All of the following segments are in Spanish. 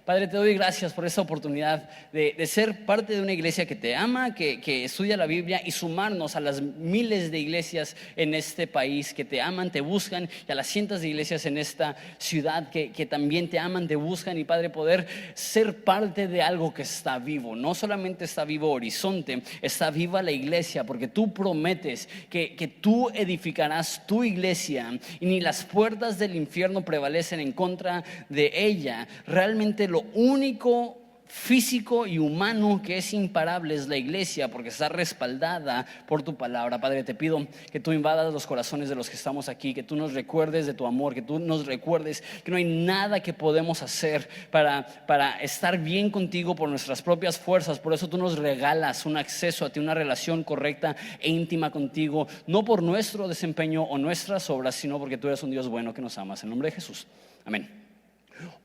Padre, te doy gracias por esta oportunidad de ser parte de una iglesia que te ama, que estudia la Biblia, y sumarnos a las miles de iglesias en este país que te aman, te buscan, y a las cientos de iglesias en esta ciudad que también te aman, te buscan. Y Padre, poder ser parte de algo que está vivo. No solamente está vivo Horizonte, está viva la iglesia, porque tú prometes que tú edificarás tu iglesia y ni las puertas del infierno prevalecen en contra de ella. Realmente lo único físico y humano que es imparable es la iglesia, porque está respaldada por tu palabra. Padre, te pido que tú invadas los corazones de los que estamos aquí, que tú nos recuerdes de tu amor, que tú nos recuerdes que no hay nada que podemos hacer para estar bien contigo por nuestras propias fuerzas. Por eso tú nos regalas un acceso a ti, una relación correcta e íntima contigo, no por nuestro desempeño o nuestras obras, sino porque tú eres un Dios bueno que nos amas. En nombre de Jesús, amén.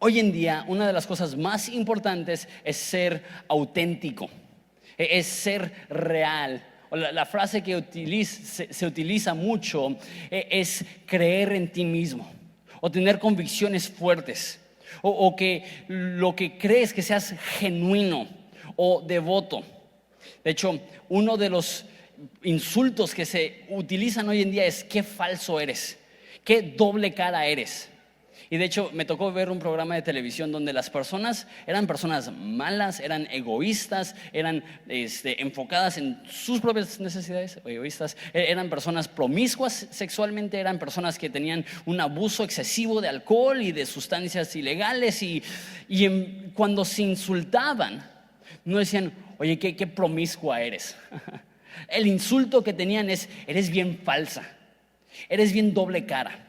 Hoy en día, una de las cosas más importantes es ser auténtico, es ser real. La frase que se utiliza mucho es creer en ti mismo, o tener convicciones fuertes, o que lo que crees que seas genuino o devoto. De hecho, uno de los insultos que se utilizan hoy en día es: qué falso eres, qué doble cara eres. Y de hecho me tocó ver un programa de televisión donde las personas eran personas malas, eran egoístas, eran enfocadas en sus propias necesidades, egoístas, eran personas promiscuas sexualmente, eran personas que tenían un abuso excesivo de alcohol y de sustancias ilegales, cuando se insultaban no decían: oye, qué promiscua eres. El insulto que tenían es: eres bien falsa, eres bien doble cara.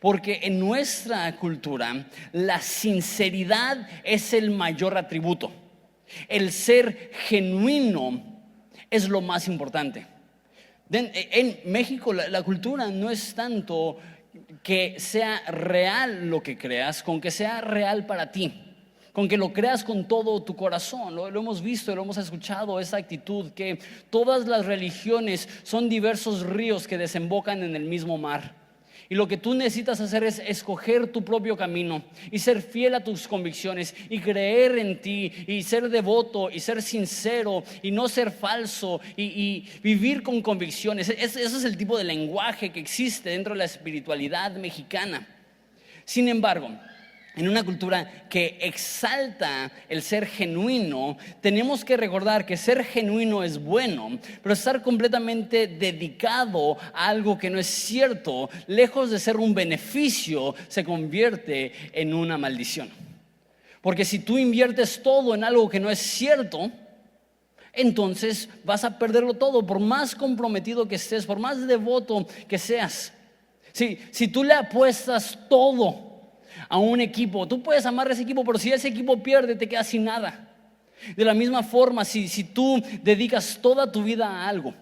Porque en nuestra cultura la sinceridad es el mayor atributo. El ser genuino es lo más importante. En México la cultura no es tanto que sea real lo que creas, con que sea real para ti, con que lo creas con todo tu corazón. Lo hemos visto, lo hemos escuchado, esa actitud que todas las religiones son diversos ríos que desembocan en el mismo mar. Y lo que tú necesitas hacer es escoger tu propio camino y ser fiel a tus convicciones y creer en ti y ser devoto y ser sincero y no ser falso y vivir con convicciones. Ese es el tipo de lenguaje que existe dentro de la espiritualidad mexicana. Sin embargo, en una cultura que exalta el ser genuino, tenemos que recordar que ser genuino es bueno, pero estar completamente dedicado a algo que no es cierto, lejos de ser un beneficio, se convierte en una maldición. Porque si tú inviertes todo en algo que no es cierto, entonces vas a perderlo todo, por más comprometido que estés, por más devoto que seas. Si tú le apuestas todo a un equipo, tú puedes amar a ese equipo, pero si ese equipo pierde, te quedas sin nada. De la misma forma, si tú dedicas toda tu vida a algo,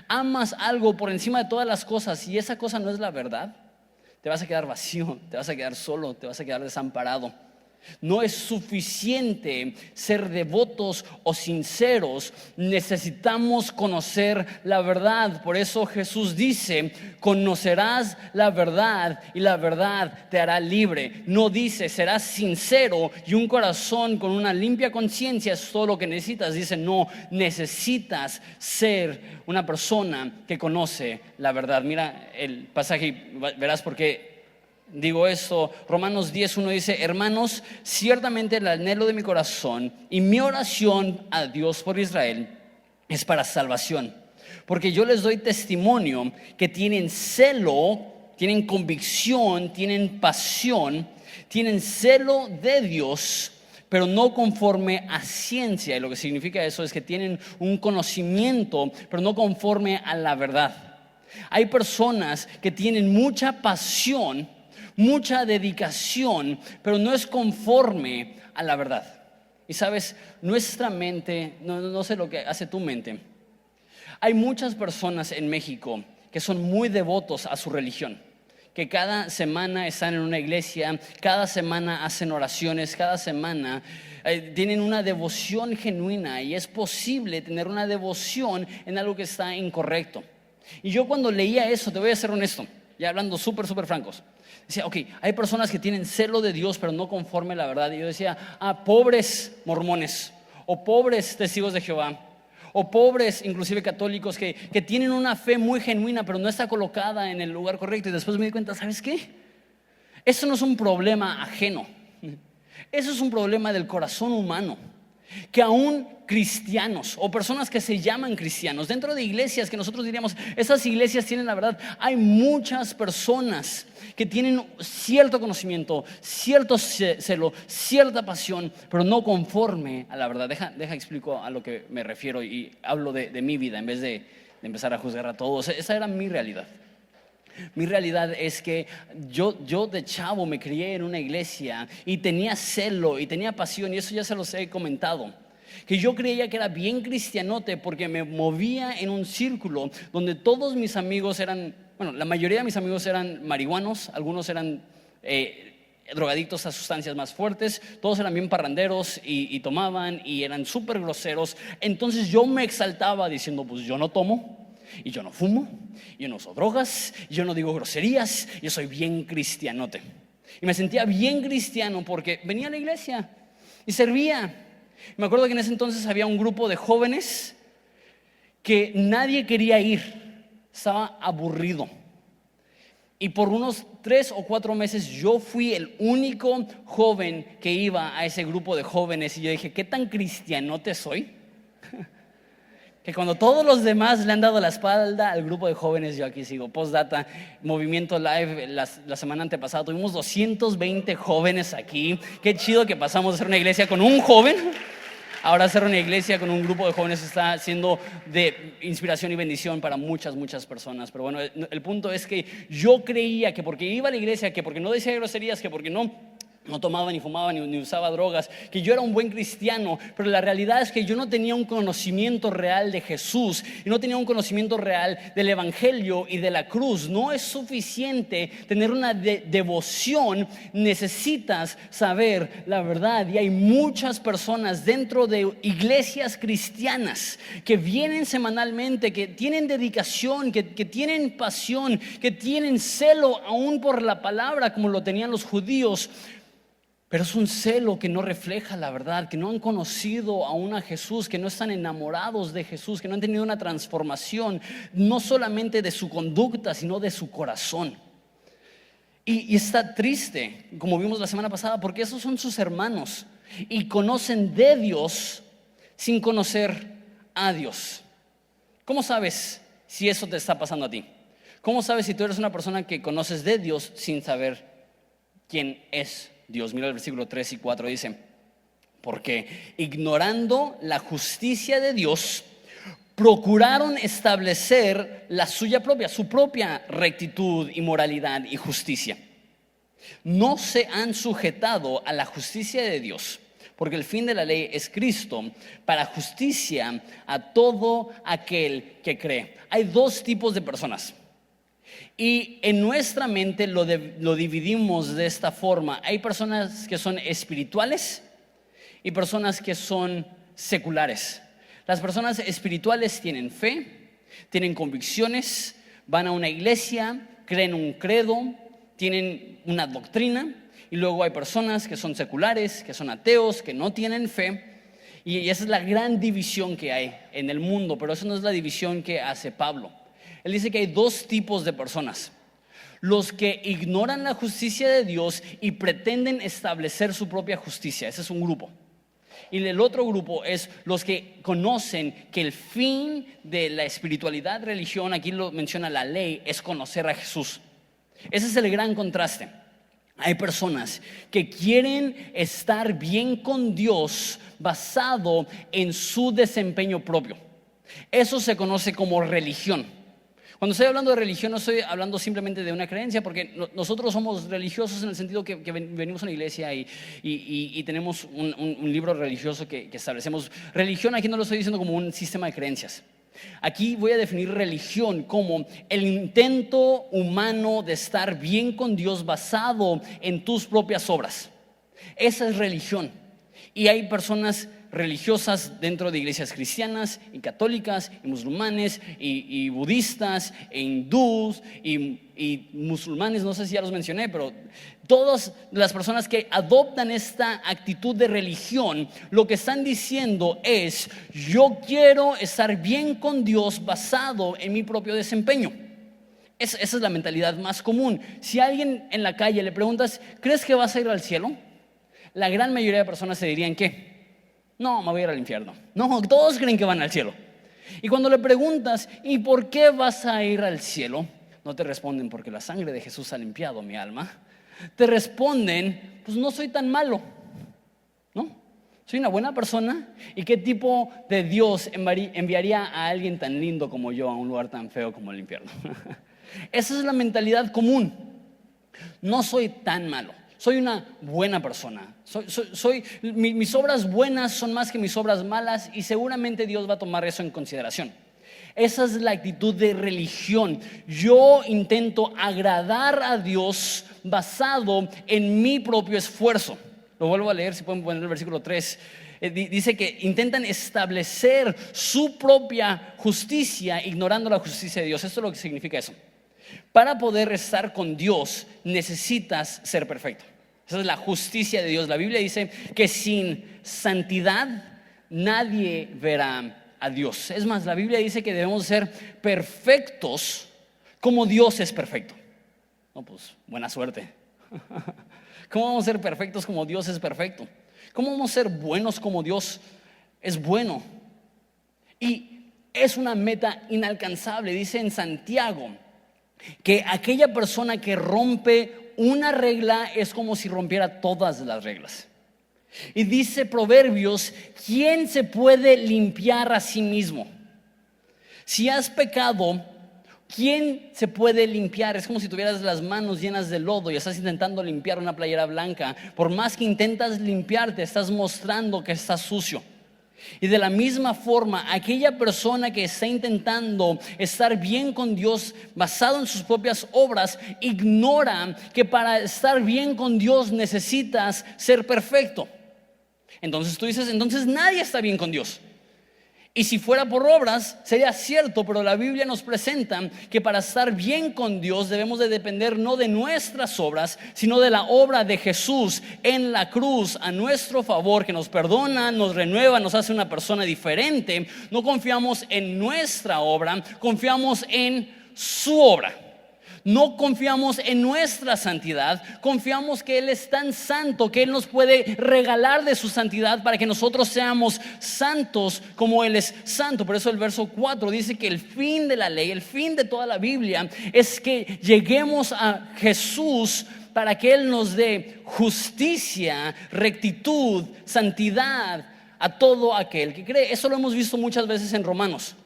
amas algo por encima de todas las cosas, y esa cosa no es la verdad, te vas a quedar vacío, te vas a quedar solo, te vas a quedar desamparado. No es suficiente ser devotos o sinceros, necesitamos conocer la verdad. Por eso Jesús dice: conocerás la verdad y la verdad te hará libre. No dice: serás sincero y un corazón con una limpia conciencia es todo lo que necesitas. Dice: no, necesitas ser una persona que conoce la verdad. Mira el pasaje y verás por qué digo esto. Romanos 10:1 dice: hermanos, ciertamente el anhelo de mi corazón y mi oración a Dios por Israel es para salvación, porque yo les doy testimonio que tienen celo, tienen convicción, tienen pasión, tienen celo de Dios, pero no conforme a ciencia. Y lo que significa eso es que tienen un conocimiento, pero no conforme a la verdad. Hay personas que tienen mucha pasión, mucha dedicación, pero no es conforme a la verdad. Y sabes, nuestra mente, no sé lo que hace tu mente. Hay muchas personas en México que son muy devotos a su religión, que cada semana están en una iglesia, cada semana hacen oraciones, cada semana tienen una devoción genuina, y es posible tener una devoción en algo que está incorrecto. Y yo cuando leía eso, te voy a ser honesto, ya hablando súper francos. Decía, ok, hay personas que tienen celo de Dios, pero no conforme a la verdad. Y yo decía, pobres mormones, o pobres testigos de Jehová, o pobres inclusive católicos que tienen una fe muy genuina, pero no está colocada en el lugar correcto. Y después me di cuenta, ¿sabes qué? Eso no es un problema ajeno. Eso es un problema del corazón humano, que aún cristianos o personas que se llaman cristianos, dentro de iglesias que nosotros diríamos, esas iglesias tienen la verdad, hay muchas personas que tienen cierto conocimiento, cierto celo, cierta pasión, pero no conforme a la verdad. Deja explico a lo que me refiero y hablo de mi vida en vez de empezar a juzgar a todos. Esa era mi realidad. Mi realidad es que yo de chavo me crié en una iglesia y tenía celo y tenía pasión, y eso ya se los he comentado, que yo creía que era bien cristianote porque me movía en un círculo donde todos mis amigos eran, bueno, la mayoría de mis amigos eran marihuanos, algunos eran drogadictos a sustancias más fuertes, todos eran bien parranderos y tomaban y eran súper groseros. Entonces yo me exaltaba diciendo, pues yo no tomo, y yo no fumo, yo no uso drogas, yo no digo groserías, yo soy bien cristianote. Y me sentía bien cristiano porque venía a la iglesia y servía. Me acuerdo que en ese entonces había un grupo de jóvenes que nadie quería ir, estaba aburrido. Y por unos 3 o 4 meses yo fui el único joven que iba a ese grupo de jóvenes. Y yo dije, ¿qué tan cristianote soy? Que cuando todos los demás le han dado la espalda al grupo de jóvenes, yo aquí sigo. Postdata, Movimiento Live, la semana antepasada tuvimos 220 jóvenes aquí. Qué chido que pasamos de ser una iglesia con un joven, ahora ser una iglesia con un grupo de jóvenes está siendo de inspiración y bendición para muchas personas. Pero bueno, el punto es que yo creía que porque iba a la iglesia, que porque no decía groserías, que porque no tomaba ni fumaba ni usaba drogas, que yo era un buen cristiano. Pero la realidad es que yo no tenía un conocimiento real de Jesús y no tenía un conocimiento real del evangelio y de la cruz. No es suficiente tener una devoción, necesitas saber la verdad. Y hay muchas personas dentro de iglesias cristianas que vienen semanalmente, que tienen dedicación, que tienen pasión, que tienen celo aún por la palabra como lo tenían los judíos. Pero es un celo que no refleja la verdad, que no han conocido aún a Jesús, que no están enamorados de Jesús, que no han tenido una transformación, no solamente de su conducta, sino de su corazón. Y está triste, como vimos la semana pasada, porque esos son sus hermanos y conocen de Dios sin conocer a Dios. ¿Cómo sabes si eso te está pasando a ti? ¿Cómo sabes si tú eres una persona que conoces de Dios sin saber quién es Dios? Mira el versículo 3 y 4, dice, porque ignorando la justicia de Dios, procuraron establecer la suya propia, su propia rectitud y moralidad y justicia. No se han sujetado a la justicia de Dios, porque el fin de la ley es Cristo, para justicia a todo aquel que cree. Hay 2 tipos de personas. Y en nuestra mente lo dividimos de esta forma. Hay personas que son espirituales y personas que son seculares. Las personas espirituales tienen fe, tienen convicciones, van a una iglesia, creen un credo, tienen una doctrina. Y luego hay personas que son seculares, que son ateos, que no tienen fe. Y esa es la gran división que hay en el mundo, pero esa no es la división que hace Pablo. Él dice que hay 2 tipos de personas: los que ignoran la justicia de Dios y pretenden establecer su propia justicia. Ese es un grupo. Y el otro grupo es los que conocen que el fin de la espiritualidad, religión, aquí lo menciona la ley, es conocer a Jesús. Ese es el gran contraste. Hay personas que quieren estar bien con Dios basado en su desempeño propio. Eso se conoce como religión. Cuando estoy hablando de religión, no estoy hablando simplemente de una creencia, porque nosotros somos religiosos en el sentido que venimos a una iglesia y tenemos un libro religioso que establecemos. Religión aquí no lo estoy diciendo como un sistema de creencias. Aquí voy a definir religión como el intento humano de estar bien con Dios basado en tus propias obras. Esa es religión. Y hay personas religiosas dentro de iglesias cristianas y católicas y musulmanes y budistas e hindús y musulmanes, no sé si ya los mencioné, pero todas las personas que adoptan esta actitud de religión, lo que están diciendo es: yo quiero estar bien con Dios basado en mi propio desempeño. Esa es la mentalidad más común. Si a alguien en la calle le preguntas: ¿crees que vas a ir al cielo? La gran mayoría de personas se dirían que no, me voy a ir al infierno. No, todos creen que van al cielo. Y cuando le preguntas: ¿y por qué vas a ir al cielo? No te responden: porque la sangre de Jesús ha limpiado mi alma. Te responden: pues no soy tan malo, ¿no? Soy una buena persona. ¿Y qué tipo de Dios enviaría a alguien tan lindo como yo a un lugar tan feo como el infierno? Esa es la mentalidad común. No soy tan malo, soy una buena persona. Mis obras buenas son más que mis obras malas, y seguramente Dios va a tomar eso en consideración. Esa es la actitud de religión. Yo intento agradar a Dios basado en mi propio esfuerzo. Lo vuelvo a leer, si pueden poner el versículo 3. Dice que intentan establecer su propia justicia ignorando la justicia de Dios. Esto es lo que significa eso. Para poder estar con Dios necesitas ser perfecto. Esa es la justicia de Dios. La Biblia dice que sin santidad nadie verá a Dios. Es más, la Biblia dice que debemos ser perfectos como Dios es perfecto. No, pues buena suerte. ¿Cómo vamos a ser perfectos como Dios es perfecto? ¿Cómo vamos a ser buenos como Dios es bueno? Y es una meta inalcanzable. Dice en Santiago que aquella persona que rompe una regla es como si rompiera todas las reglas. Y dice Proverbios: ¿quién se puede limpiar a sí mismo? Si has pecado, ¿quién se puede limpiar? Es como si tuvieras las manos llenas de lodo y estás intentando limpiar una playera blanca. Por más que intentas limpiarte, estás mostrando que estás sucio. Y de la misma forma, aquella persona que está intentando estar bien con Dios basado en sus propias obras, ignora que para estar bien con Dios necesitas ser perfecto. Entonces tú dices: entonces nadie está bien con Dios. Y si fuera por obras sería cierto, pero la Biblia nos presenta que para estar bien con Dios debemos de depender no de nuestras obras, sino de la obra de Jesús en la cruz a nuestro favor, que nos perdona, nos renueva, nos hace una persona diferente. No confiamos en nuestra obra, confiamos en su obra. No confiamos en nuestra santidad, confiamos que Él es tan santo que Él nos puede regalar de su santidad para que nosotros seamos santos como Él es santo. Por eso el verso 4 dice que el fin de la ley, el fin de toda la Biblia, es que lleguemos a Jesús para que Él nos dé justicia, rectitud, santidad a todo aquel que cree. Eso lo hemos visto muchas veces en Romanos.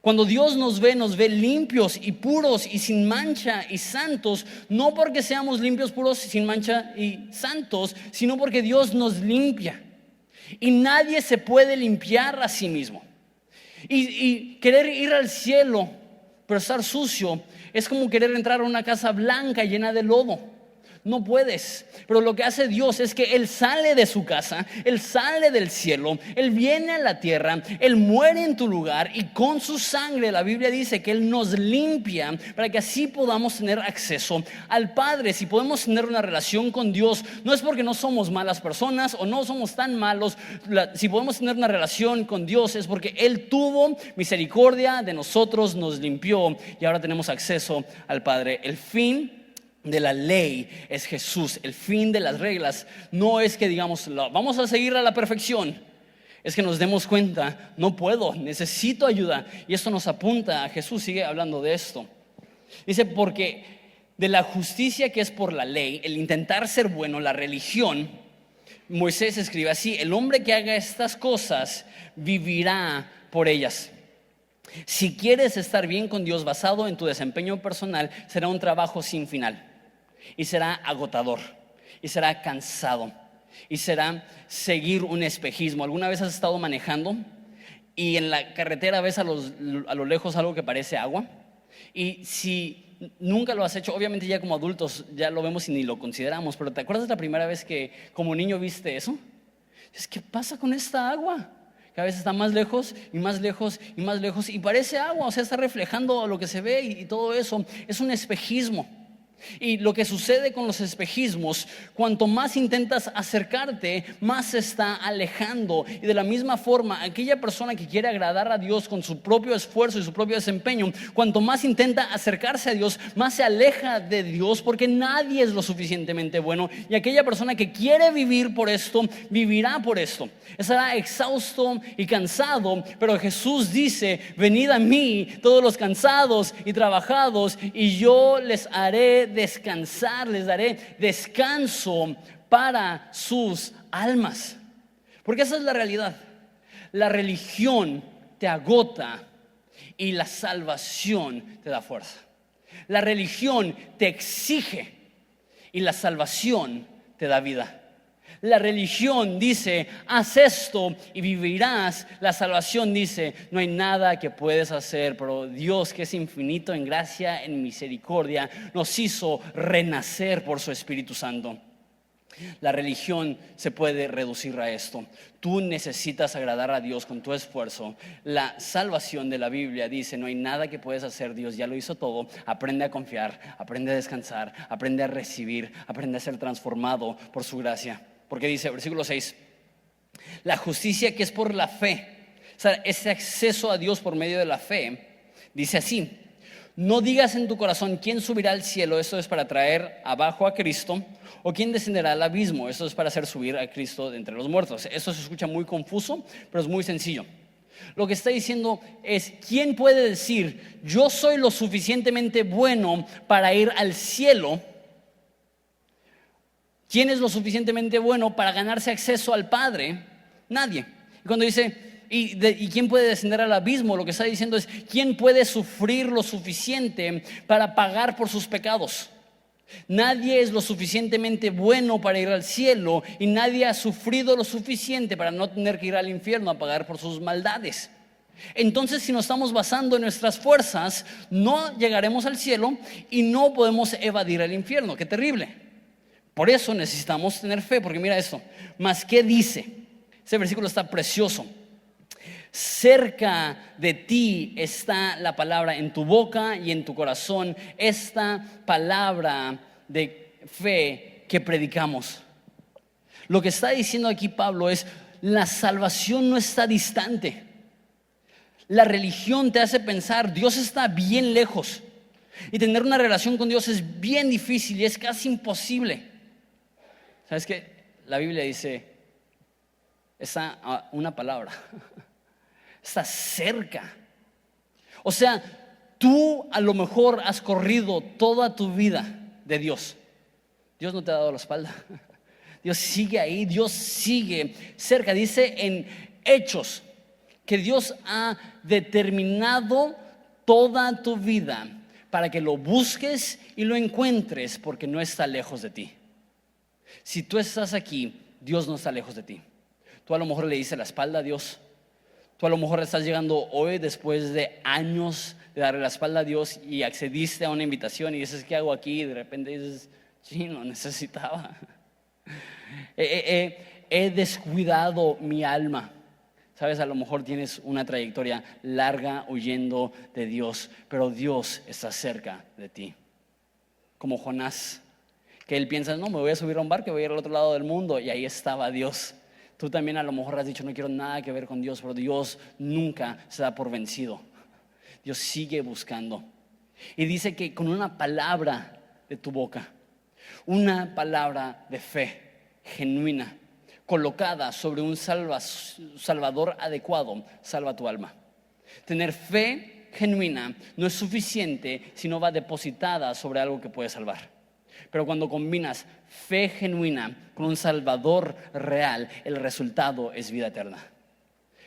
Cuando Dios nos ve limpios y puros y sin mancha y santos, no porque seamos limpios, puros, sin mancha y santos, sino porque Dios nos limpia. Y nadie se puede limpiar a sí mismo. Y querer ir al cielo, pero estar sucio, es como querer entrar a una casa blanca llena de lodo. No puedes. Pero lo que hace Dios es que Él sale de su casa, Él sale del cielo, Él viene a la tierra, Él muere en tu lugar, y con su sangre, la Biblia dice que Él nos limpia para que así podamos tener acceso al Padre. Si podemos tener una relación con Dios, no es porque no somos malas personas o no somos tan malos. Si podemos tener una relación con Dios es porque Él tuvo misericordia de nosotros, nos limpió y ahora tenemos acceso al Padre. El fin de la ley es Jesús. El fin de las reglas no es que digamos vamos a seguir a la perfección. Es que nos demos cuenta: no puedo, necesito ayuda. Y esto nos apunta a Jesús. Sigue hablando de esto. Dice: porque de la justicia que es por la ley, el intentar ser bueno, la religión, Moisés escribe así: el hombre que haga estas cosas vivirá por ellas. Si quieres estar bien con Dios basado en tu desempeño personal, será un trabajo sin final. Y será agotador, y será cansado, y será seguir un espejismo. ¿Alguna vez has estado manejando y en la carretera ves a lo lejos algo que parece agua? Y si nunca lo has hecho, obviamente ya como adultos ya lo vemos y ni lo consideramos, pero ¿te acuerdas la primera vez que como niño viste eso? ¿Qué pasa con esta agua? Cada vez está más lejos y más lejos y más lejos y parece agua, o sea, está reflejando lo que se ve y todo eso es un espejismo. Y lo que sucede con los espejismos, cuanto más intentas acercarte, más se está alejando. Y de la misma forma, aquella persona que quiere agradar a Dios con su propio esfuerzo y su propio desempeño, cuanto más intenta acercarse a Dios, más se aleja de Dios, porque nadie es lo suficientemente bueno. Y aquella persona que quiere vivir por esto, vivirá por esto. Estará exhausto y cansado, pero Jesús dice: venid a mí todos los cansados y trabajados, y yo les haré descansar, les daré descanso para sus almas. Porque esa es la realidad. La religión te agota y la salvación te da fuerza. La religión te exige y la salvación te da vida. La religión dice: haz esto y vivirás. La salvación dice: no hay nada que puedes hacer, pero Dios, que es infinito en gracia, en misericordia, nos hizo renacer por su Espíritu Santo. La religión se puede reducir a esto: tú necesitas agradar a Dios con tu esfuerzo. La salvación de la Biblia dice: no hay nada que puedes hacer, Dios ya lo hizo todo. Aprende a confiar, aprende a descansar, aprende a recibir, aprende a ser transformado por su gracia. Porque dice, versículo 6, la justicia que es por la fe, o sea, ese acceso a Dios por medio de la fe, dice así: no digas en tu corazón quién subirá al cielo, esto es para traer abajo a Cristo, o quién descenderá al abismo, esto es para hacer subir a Cristo de entre los muertos. Esto se escucha muy confuso, pero es muy sencillo. Lo que está diciendo es: ¿quién puede decir yo soy lo suficientemente bueno para ir al cielo? ¿Quién es lo suficientemente bueno para ganarse acceso al Padre? Nadie. Y cuando dice, ¿y quién puede descender al abismo? Lo que está diciendo es: ¿quién puede sufrir lo suficiente para pagar por sus pecados? Nadie es lo suficientemente bueno para ir al cielo, y nadie ha sufrido lo suficiente para no tener que ir al infierno a pagar por sus maldades. Entonces, si nos estamos basando en nuestras fuerzas, no llegaremos al cielo y no podemos evadir el infierno. ¡Qué terrible! Por eso necesitamos tener fe, porque mira esto. Mas, ¿qué dice? Ese versículo está precioso. Cerca de ti está la palabra, en tu boca y en tu corazón, esta palabra de fe que predicamos. Lo que está diciendo aquí Pablo es: la salvación no está distante. La religión te hace pensar Dios está bien lejos, y tener una relación con Dios es bien difícil y es casi imposible. ¿Sabes qué? La Biblia dice: está una palabra, está cerca. O sea, tú a lo mejor has corrido toda tu vida de Dios. Dios no te ha dado la espalda. Dios sigue ahí, Dios sigue cerca. Dice en Hechos que Dios ha determinado toda tu vida para que lo busques y lo encuentres, porque no está lejos de ti. Si tú estás aquí, Dios no está lejos de ti. Tú a lo mejor le diste la espalda a Dios. Tú a lo mejor estás llegando hoy después de años de darle la espalda a Dios, y accediste a una invitación y dices: ¿qué hago aquí? Y de repente dices: sí, lo necesitaba. He descuidado mi alma. Sabes, a lo mejor tienes una trayectoria larga huyendo de Dios, pero Dios está cerca de ti. Como Jonás, que él piensa: no, me voy a subir a un barco y voy a ir al otro lado del mundo, y ahí estaba Dios. Tú también a lo mejor has dicho: no quiero nada que ver con Dios, pero Dios nunca se da por vencido. Dios sigue buscando. Y dice que con una palabra de tu boca, una palabra de fe genuina, colocada sobre un salvador adecuado, salva tu alma. Tener fe genuina no es suficiente si no va depositada sobre algo que puede salvar. Pero cuando combinas fe genuina con un Salvador real, el resultado es vida eterna.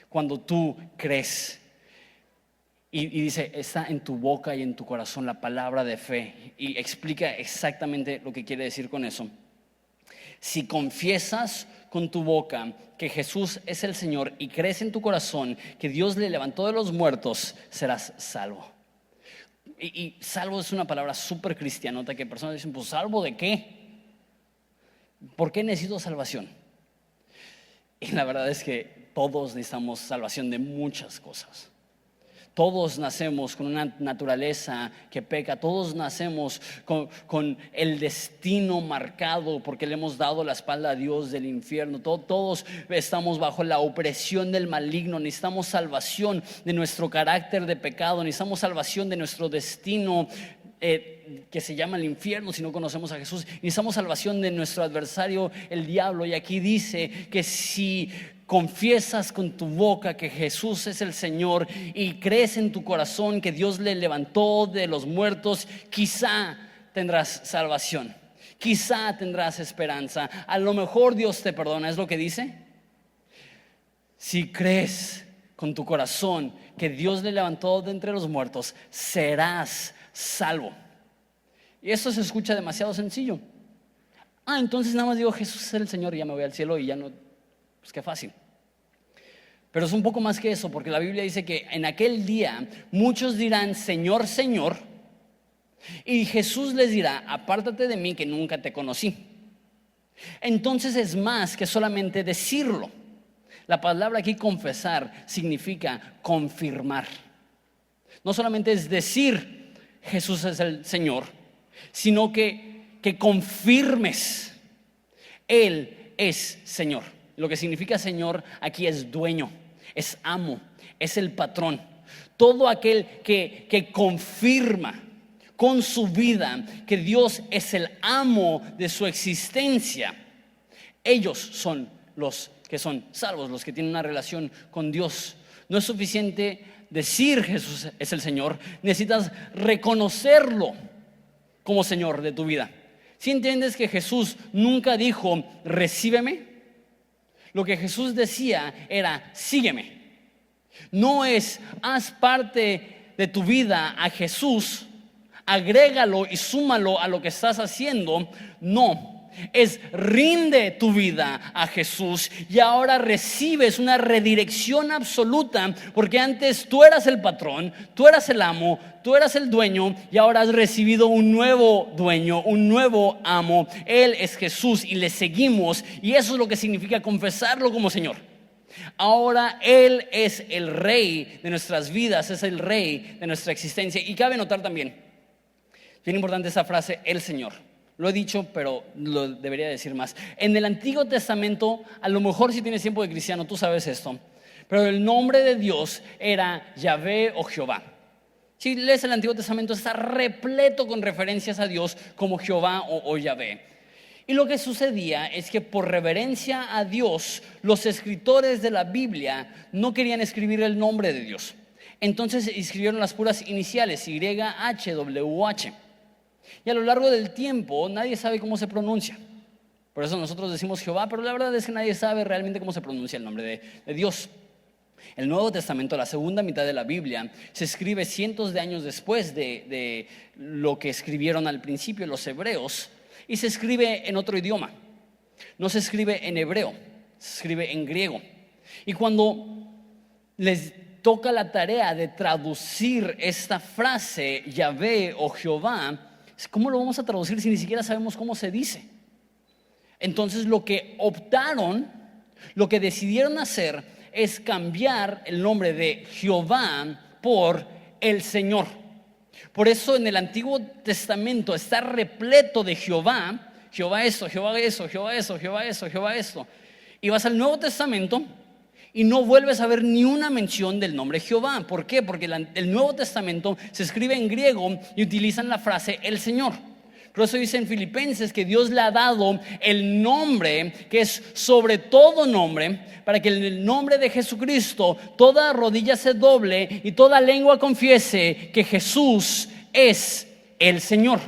Cuando tú crees y dice: está en tu boca y en tu corazón la palabra de fe, y explica exactamente lo que quiere decir con eso. Si confiesas con tu boca que Jesús es el Señor y crees en tu corazón que Dios le levantó de los muertos, serás salvo. Y salvo es una palabra súper cristianota, que personas dicen: pues ¿salvo de qué? ¿Por qué necesito salvación? Y la verdad es que todos necesitamos salvación de muchas cosas. Todos nacemos con una naturaleza que peca, todos nacemos con el destino marcado porque le hemos dado la espalda a Dios del infierno. Todos estamos bajo la opresión del maligno, necesitamos salvación de nuestro carácter de pecado, necesitamos salvación de nuestro destino que se llama el infierno si no conocemos a Jesús. Necesitamos salvación de nuestro adversario, el diablo. Y aquí dice que si confiesas con tu boca que Jesús es el Señor y crees en tu corazón que Dios le levantó de los muertos, quizá tendrás salvación, quizá tendrás esperanza. A lo mejor Dios te perdona, ¿es lo que dice? Si crees con tu corazón que Dios le levantó de entre los muertos, serás salvo. Y eso se escucha demasiado sencillo. Entonces nada más digo Jesús es el Señor y ya me voy al cielo y ya no. Pues qué fácil. Pero es un poco más que eso, porque la Biblia dice que en aquel día muchos dirán Señor, Señor, y Jesús les dirá apártate de mí que nunca te conocí. Entonces es más que solamente decirlo. La palabra aquí confesar significa confirmar. No solamente es decir Jesús es el Señor, sino que confirmes Él es Señor. Lo que significa Señor aquí es dueño, es amo, es el patrón. Todo aquel que confirma con su vida que Dios es el amo de su existencia, ellos son los que son salvos, los que tienen una relación con Dios. No es suficiente decir Jesús es el Señor, necesitas reconocerlo como Señor de tu vida. Si entiendes que Jesús nunca dijo recíbeme, lo que Jesús decía era sígueme. No es haz parte de tu vida a Jesús, agrégalo y súmalo a lo que estás haciendo. No, es rinde tu vida a Jesús y ahora recibes una redirección absoluta, porque antes tú eras el patrón, tú eras el amo, tú eras el dueño y ahora has recibido un nuevo dueño, un nuevo amo. Él es Jesús y le seguimos, y eso es lo que significa confesarlo como Señor. Ahora Él es el rey de nuestras vidas, es el rey de nuestra existencia. Y cabe notar también, bien importante esa frase, el Señor. Lo he dicho, pero lo debería decir más. En el Antiguo Testamento, a lo mejor si tienes tiempo de cristiano, tú sabes esto, pero el nombre de Dios era Yahvé o Jehová. Si lees el Antiguo Testamento, está repleto con referencias a Dios como Jehová o Yahvé. Y lo que sucedía es que por reverencia a Dios, los escritores de la Biblia no querían escribir el nombre de Dios. Entonces escribieron las puras iniciales, YHWH. Y a lo largo del tiempo nadie sabe cómo se pronuncia. Por eso nosotros decimos Jehová, pero la verdad es que nadie sabe realmente cómo se pronuncia el nombre de Dios. El Nuevo Testamento, la segunda mitad de la Biblia, se escribe cientos de años después de lo que escribieron al principio los hebreos, y se escribe en otro idioma. No se escribe en hebreo, se escribe en griego. Y cuando les toca la tarea de traducir esta frase Yahvé o Jehová, ¿cómo lo vamos a traducir si ni siquiera sabemos cómo se dice? Entonces lo que optaron, lo que decidieron hacer es cambiar el nombre de Jehová por el Señor. Por eso en el Antiguo Testamento está repleto de Jehová, Jehová esto, Jehová eso, Jehová eso, Jehová eso, Jehová esto. Y vas al Nuevo Testamento y no vuelves a ver ni una mención del nombre Jehová. ¿Por qué? Porque el Nuevo Testamento se escribe en griego y utilizan la frase el Señor. Por eso dice en Filipenses que Dios le ha dado el nombre que es sobre todo nombre, para que en el nombre de Jesucristo toda rodilla se doble y toda lengua confiese que Jesús es el Señor.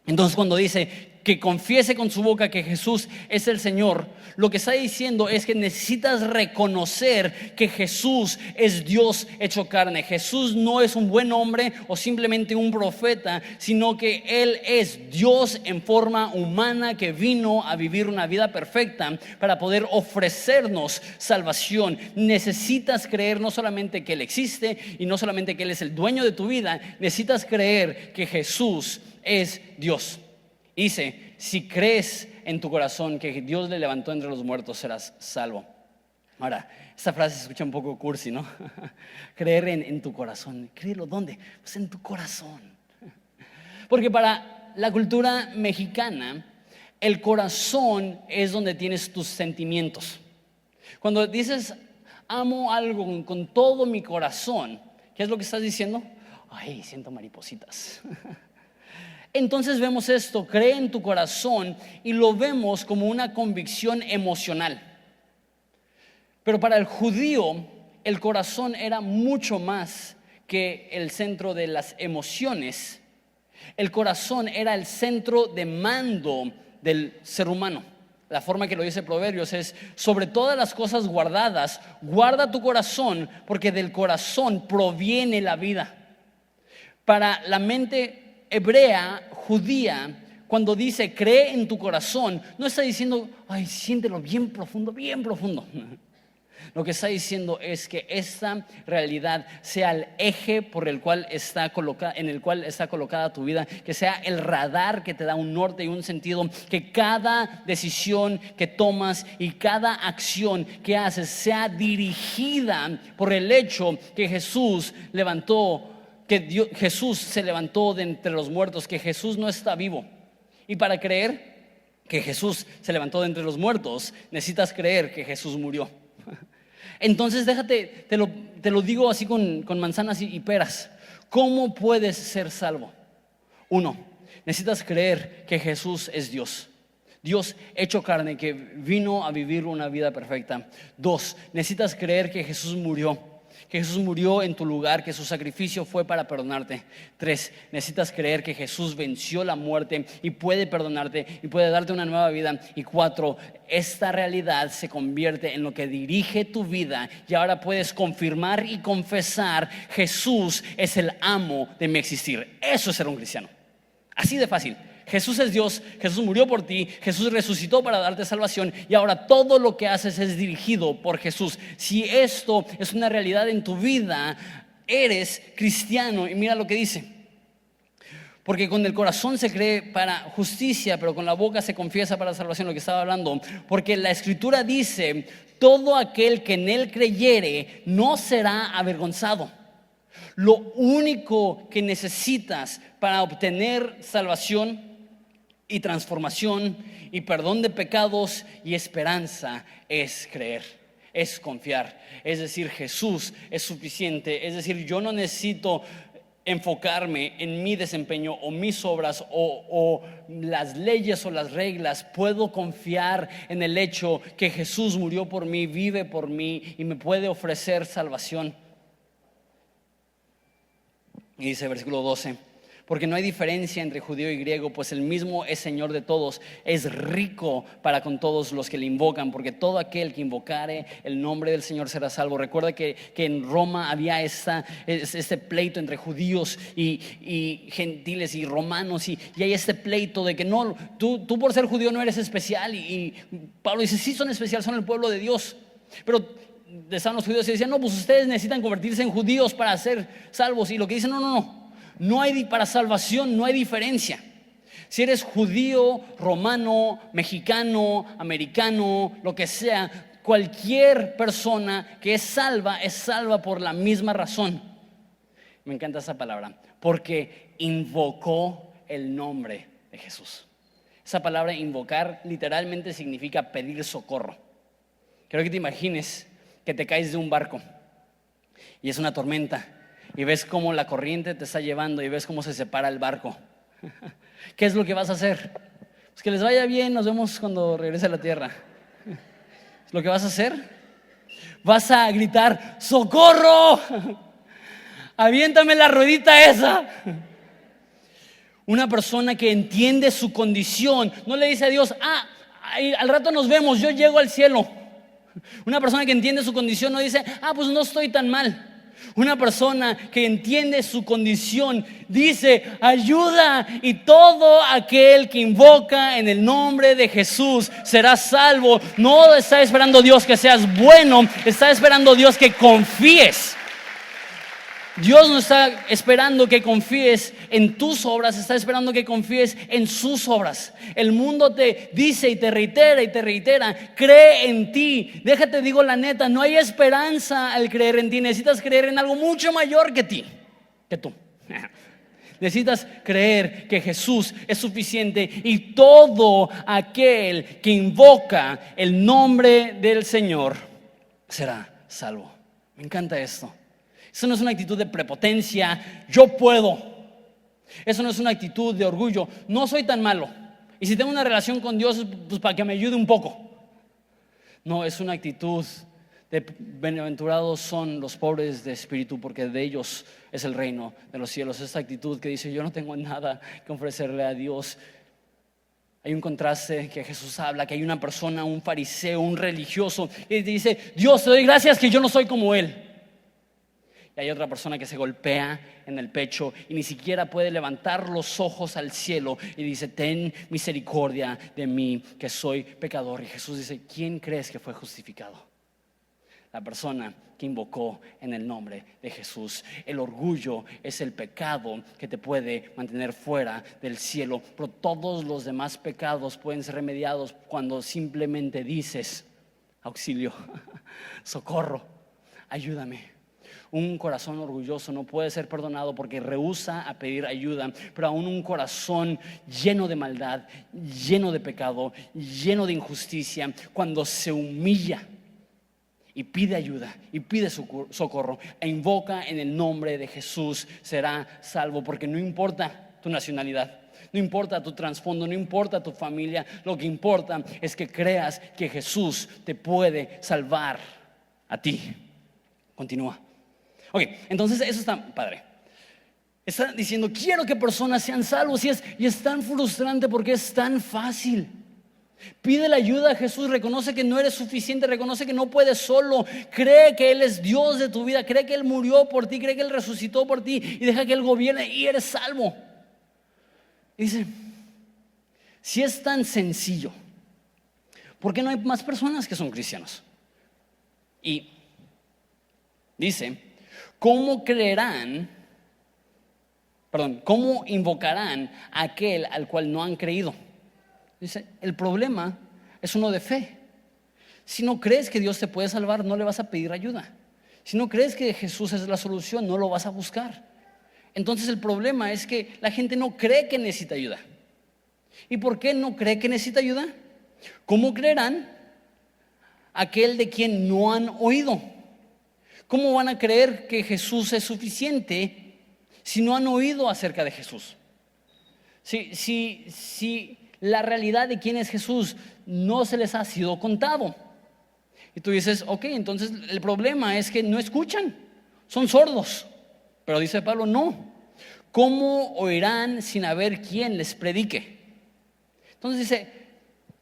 Entonces cuando dice que confiese con su boca que Jesús es el Señor, lo que está diciendo es que necesitas reconocer que Jesús es Dios hecho carne. Jesús no es un buen hombre o simplemente un profeta, sino que Él es Dios en forma humana que vino a vivir una vida perfecta para poder ofrecernos salvación. Necesitas creer no solamente que Él existe y no solamente que Él es el dueño de tu vida, necesitas creer que Jesús es Dios. Dice, si crees en tu corazón que Dios le levantó entre los muertos, serás salvo. Ahora, esta frase se escucha un poco cursi, ¿no? Creer en tu corazón. ¿Creerlo dónde? Pues en tu corazón. Porque para la cultura mexicana, el corazón es donde tienes tus sentimientos. Cuando dices amo algo con todo mi corazón, ¿qué es lo que estás diciendo? Ay, siento maripositas. Entonces vemos esto, cree en tu corazón, y lo vemos como una convicción emocional. Pero para el judío, el corazón era mucho más que el centro de las emociones. El corazón era el centro de mando del ser humano. La forma que lo dice Proverbios es: sobre todas las cosas guardadas, guarda tu corazón, porque del corazón proviene la vida. Para la mente hebrea, judía, cuando dice cree en tu corazón, no está diciendo ay, siéntelo bien profundo, bien profundo. Lo que está diciendo es que esta realidad sea el eje por el cual está colocada, en el cual está colocada tu vida, que sea el radar que te da un norte y un sentido, que cada decisión que tomas y cada acción que haces sea dirigida por el hecho que Jesús Jesús se levantó de entre los muertos, que Jesús no está vivo. Y para creer que Jesús se levantó de entre los muertos, necesitas creer que Jesús murió. Entonces déjate, te lo digo así con manzanas y peras. ¿Cómo puedes ser salvo? 1, necesitas creer que Jesús es Dios. Dios hecho carne, que vino a vivir una vida perfecta. 2, necesitas creer que Jesús murió. Que Jesús murió en tu lugar, que su sacrificio fue para perdonarte. 3, necesitas creer que Jesús venció la muerte y puede perdonarte y puede darte una nueva vida. Y 4, esta realidad se convierte en lo que dirige tu vida, y ahora puedes confirmar y confesar: Jesús es el amo de mi existir. Eso es ser un cristiano. Así de fácil. Jesús es Dios, Jesús murió por ti, Jesús resucitó para darte salvación, y ahora todo lo que haces es dirigido por Jesús. Si esto es una realidad en tu vida, eres cristiano. Y mira lo que dice: porque con el corazón se cree para justicia, pero con la boca se confiesa para salvación. Lo que estaba hablando, porque la Escritura dice: todo aquel que en él creyere no será avergonzado. Lo único que necesitas para obtener salvación y transformación y perdón de pecados y esperanza es creer, es confiar. Es decir, Jesús es suficiente. Es decir, yo no necesito enfocarme en mi desempeño o mis obras o las leyes o las reglas. Puedo confiar en el hecho que Jesús murió por mí, vive por mí y me puede ofrecer salvación. Y dice versículo 12: porque no hay diferencia entre judío y griego, pues el mismo es Señor de todos, es rico para con todos los que le invocan, porque todo aquel que invocare el nombre del Señor será salvo. Recuerda que en Roma había este pleito entre judíos y gentiles y romanos, y hay este pleito de que no, tú por ser judío no eres especial, y Pablo dice: sí son especial, son el pueblo de Dios. Pero estaban los judíos y decían: no, pues ustedes necesitan convertirse en judíos para ser salvos. Y lo que dicen: no hay para salvación, no hay diferencia. Si eres judío, romano, mexicano, americano, lo que sea, cualquier persona que es salva por la misma razón. Me encanta esa palabra, porque invocó el nombre de Jesús. Esa palabra invocar literalmente significa pedir socorro. Quiero que te imagines que te caes de un barco y es una tormenta, y ves cómo la corriente te está llevando y ves cómo se separa el barco. ¿Qué es lo que vas a hacer? Pues que les vaya bien, nos vemos cuando regrese a la tierra. ¿Lo que vas a hacer? Vas a gritar: ¡socorro! ¡Aviéntame la ruedita esa! Una persona que entiende su condición no le dice a Dios: al rato nos vemos, yo llego al cielo. Una persona que entiende su condición no dice: pues no estoy tan mal. Una persona que entiende su condición dice: ayuda, y todo aquel que invoca en el nombre de Jesús será salvo. No está esperando Dios que seas bueno, está esperando Dios que confíes. Dios no está esperando que confíes en tus obras, está esperando que confíes en sus obras. El mundo te dice y te reitera, cree en ti. Déjate, digo la neta, no hay esperanza al creer en ti. Necesitas creer en algo mucho mayor que tú. Necesitas creer que Jesús es suficiente y todo aquel que invoca el nombre del Señor será salvo. Me encanta esto. Eso no es una actitud de prepotencia, yo puedo. Eso no es una actitud de orgullo, no soy tan malo. Y si tengo una relación con Dios, pues para que me ayude un poco. No, es una actitud de bienaventurados son los pobres de espíritu, porque de ellos es el reino de los cielos. Esta actitud que dice, yo no tengo nada que ofrecerle a Dios. Hay un contraste que Jesús habla, que hay una persona, un fariseo, un religioso, y dice, Dios, te doy gracias que yo no soy como él. Y hay otra persona que se golpea en el pecho y ni siquiera puede levantar los ojos al cielo y dice, ten misericordia de mí, que soy pecador. Y Jesús dice, ¿quién crees que fue justificado? La persona que invocó en el nombre de Jesús. El orgullo es el pecado que te puede mantener fuera del cielo, pero todos los demás pecados pueden ser remediados cuando simplemente dices, auxilio, socorro, ayúdame. Un corazón orgulloso no puede ser perdonado porque rehúsa a pedir ayuda, pero aún un corazón lleno de maldad, lleno de pecado, lleno de injusticia, cuando se humilla y pide ayuda y pide socorro e invoca en el nombre de Jesús, será salvo, porque no importa tu nacionalidad, no importa tu trasfondo, no importa tu familia, lo que importa es que creas que Jesús te puede salvar a ti. Continúa. Ok, entonces eso está padre. Está diciendo, quiero que personas sean salvos, y es tan frustrante porque es tan fácil. Pide la ayuda a Jesús, reconoce que no eres suficiente, reconoce que no puedes solo, cree que Él es Dios de tu vida, cree que Él murió por ti, cree que Él resucitó por ti y deja que Él gobierne y eres salvo. Y dice, si es tan sencillo, ¿por qué no hay más personas que son cristianos? Y dice, ¿cómo invocarán a aquel al cual no han creído? Dice, el problema es uno de fe. Si no crees que Dios te puede salvar, no le vas a pedir ayuda. Si no crees que Jesús es la solución, no lo vas a buscar. Entonces el problema es que la gente no cree que necesita ayuda. ¿Y por qué no cree que necesita ayuda? ¿Cómo creerán aquel de quien no han oído? ¿Cómo van a creer que Jesús es suficiente si no han oído acerca de Jesús? Si la realidad de quién es Jesús no se les ha sido contado. Y tú dices, ok, entonces el problema es que no escuchan, son sordos. Pero dice Pablo, no. ¿Cómo oirán sin haber quien les predique? Entonces dice,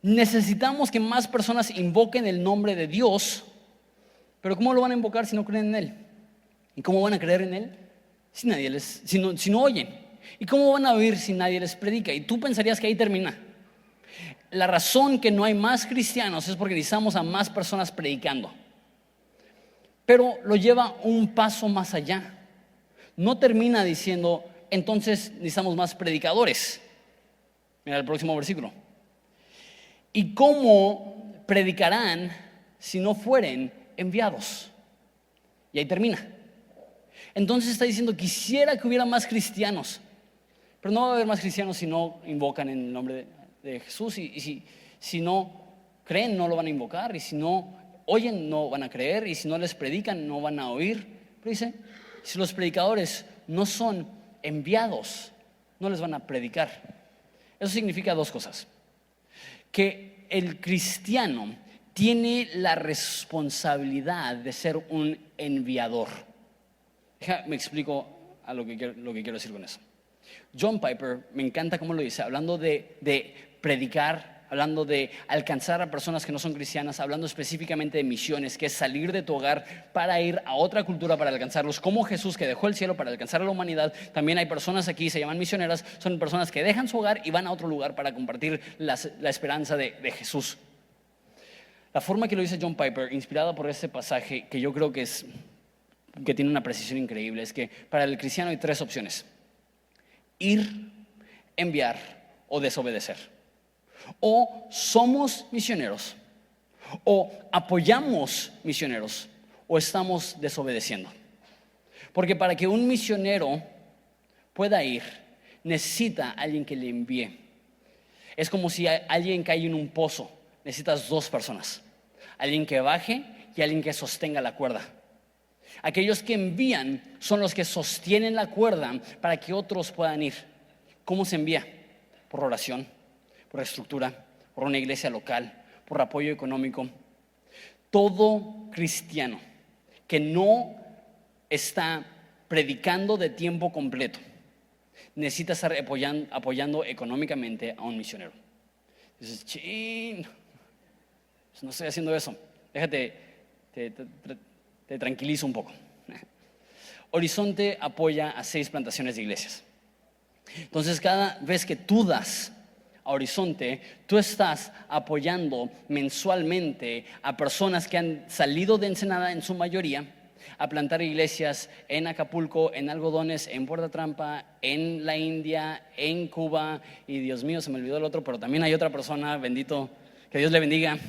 necesitamos que más personas invoquen el nombre de Dios. Pero ¿cómo lo van a invocar si no creen en Él? ¿Y cómo van a creer en Él si no oyen? ¿Y cómo van a oír si nadie les predica? Y tú pensarías que ahí termina. La razón que no hay más cristianos es porque necesitamos a más personas predicando. Pero lo lleva un paso más allá. No termina diciendo, entonces necesitamos más predicadores. Mira el próximo versículo. ¿Y cómo predicarán si no fueren enviados? Y ahí termina. Entonces está diciendo, quisiera que hubiera más cristianos, pero no va a haber más cristianos si no invocan en el nombre de Jesús. Y si no creen, no lo van a invocar. Y si no oyen, no van a creer. Y si no les predican, no van a oír. Pero dice, si los predicadores no son enviados, no les van a predicar. Eso significa dos cosas: que el cristiano tiene la responsabilidad de ser un enviador. Me explico a lo que quiero decir con eso. John Piper, me encanta cómo lo dice, hablando de predicar, hablando de alcanzar a personas que no son cristianas, hablando específicamente de misiones, que es salir de tu hogar para ir a otra cultura para alcanzarlos, como Jesús que dejó el cielo para alcanzar a la humanidad. También hay personas aquí, se llaman misioneras, son personas que dejan su hogar y van a otro lugar para compartir la esperanza de Jesús. La forma que lo dice John Piper, inspirada por este pasaje, que yo creo que es que tiene una precisión increíble, es que para el cristiano hay 3 opciones: ir, enviar o desobedecer. O somos misioneros, o apoyamos misioneros, o estamos desobedeciendo. Porque para que un misionero pueda ir, necesita alguien que le envíe. Es como si alguien cae en un pozo, necesitas 2 personas: alguien que baje y alguien que sostenga la cuerda. Aquellos que envían son los que sostienen la cuerda para que otros puedan ir. ¿Cómo se envía? Por oración, por estructura, por una iglesia local, por apoyo económico. Todo cristiano que no está predicando de tiempo completo necesita estar apoyando económicamente a un misionero. Dices, chin, no estoy haciendo eso. Déjate, te tranquilizo un poco. Horizonte apoya a 6 plantaciones de iglesias. Entonces, cada vez que tú das a Horizonte, tú estás apoyando mensualmente a personas que han salido de Ensenada, en su mayoría, a plantar iglesias en Acapulco, en Algodones, en Puerto Trampa, en la India, en Cuba. Y Dios mío, se me olvidó el otro, pero también hay otra persona, bendito, que Dios le bendiga.